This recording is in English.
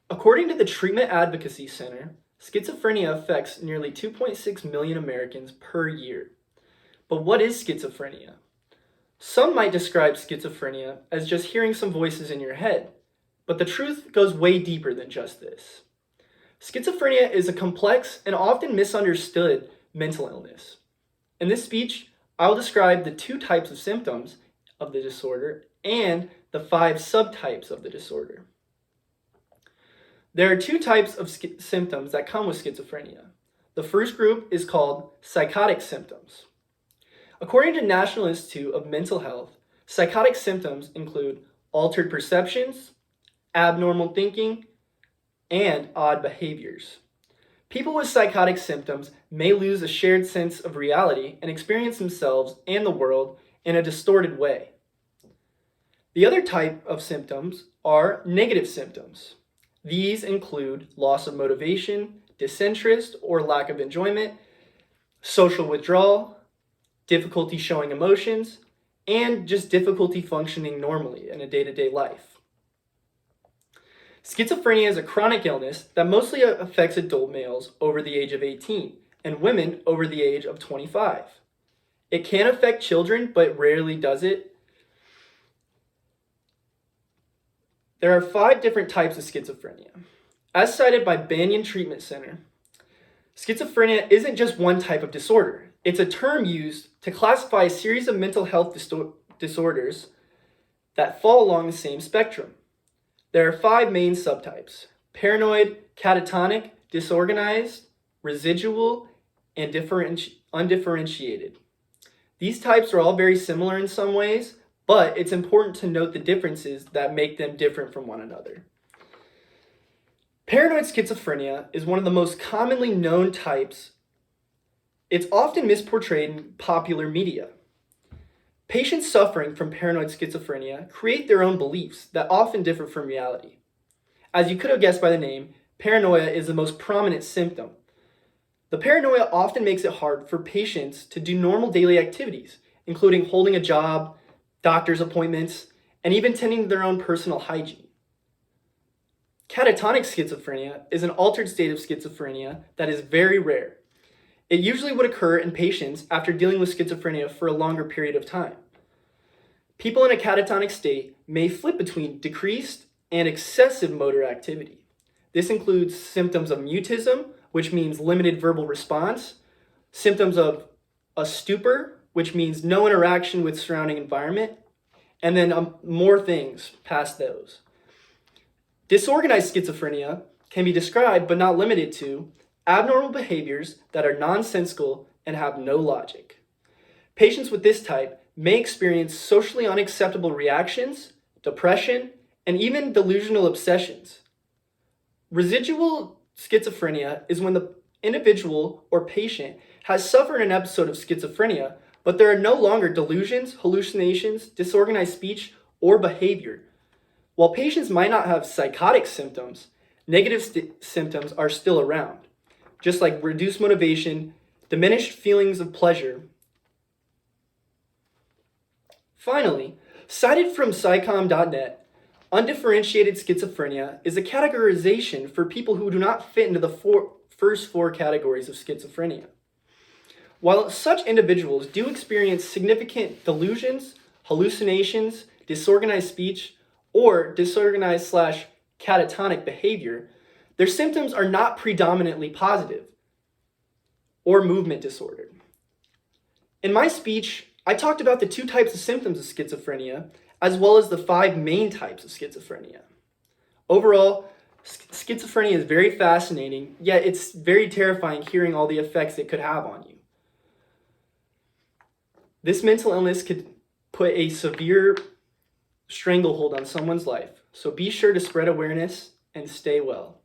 According to the Treatment Advocacy Center, schizophrenia affects nearly 2.6 million Americans per year. But what is schizophrenia? Some might describe schizophrenia as just hearing some voices in your head, but the truth goes way deeper than just this. Schizophrenia is a complex and often misunderstood mental illness. In this speech, I'll describe the 2 types of symptoms of the disorder and the 5 subtypes of the disorder. There are 2 types of symptoms that come with schizophrenia. The first group is called psychotic symptoms. According to National Institute of Mental Health, psychotic symptoms include altered perceptions, abnormal thinking, and odd behaviors. People with psychotic symptoms may lose a shared sense of reality and experience themselves and the world in a distorted way. The other type of symptoms are negative symptoms. These include loss of motivation, disinterest or lack of enjoyment, social withdrawal, difficulty showing emotions, and just difficulty functioning normally in a day-to-day life. Schizophrenia is a chronic illness that mostly affects adult males over the age of 18 and women over the age of 25. It can affect children, but rarely does it. There are 5 different types of schizophrenia. As cited by Banyan Treatment Center, schizophrenia isn't just one type of disorder. It's a term used to classify a series of mental health disorders that fall along the same spectrum. There are 5 main subtypes: paranoid, catatonic, disorganized, residual, and undifferentiated. These types are all very similar in some ways, but it's important to note the differences that make them different from one another. Paranoid schizophrenia is one of the most commonly known types. It's often misportrayed in popular media. Patients suffering from paranoid schizophrenia create their own beliefs that often differ from reality. As you could have guessed by the name, paranoia is the most prominent symptom. The paranoia often makes it hard for patients to do normal daily activities, including holding a job, doctor's appointments, and even tending to their own personal hygiene. Catatonic schizophrenia is an altered state of schizophrenia that is very rare. It usually would occur in patients after dealing with schizophrenia for a longer period of time. People in a catatonic state may flip between decreased and excessive motor activity. This includes symptoms of mutism, which means limited verbal response, symptoms of a stupor, which means no interaction with surrounding environment, and then more things past those. Disorganized schizophrenia can be described, but not limited to, abnormal behaviors that are nonsensical and have no logic. Patients with this type may experience socially unacceptable reactions, depression, and even delusional obsessions. Residual schizophrenia is when the individual or patient has suffered an episode of schizophrenia, but there are no longer delusions, hallucinations, disorganized speech, or behavior. While patients might not have psychotic symptoms, negative symptoms are still around, just like reduced motivation, diminished feelings of pleasure. Finally, cited from psychom.net, undifferentiated schizophrenia is a categorization for people who do not fit into the first 4 categories of schizophrenia. While such individuals do experience significant delusions, hallucinations, disorganized speech, or disorganized/catatonic behavior, their symptoms are not predominantly positive or movement disordered. In my speech, I talked about the 2 types of symptoms of schizophrenia, as well as the 5 main types of schizophrenia. Overall, schizophrenia is very fascinating, yet it's very terrifying hearing all the effects it could have on you. This mental illness could put a severe stranglehold on someone's life, so be sure to spread awareness and stay well.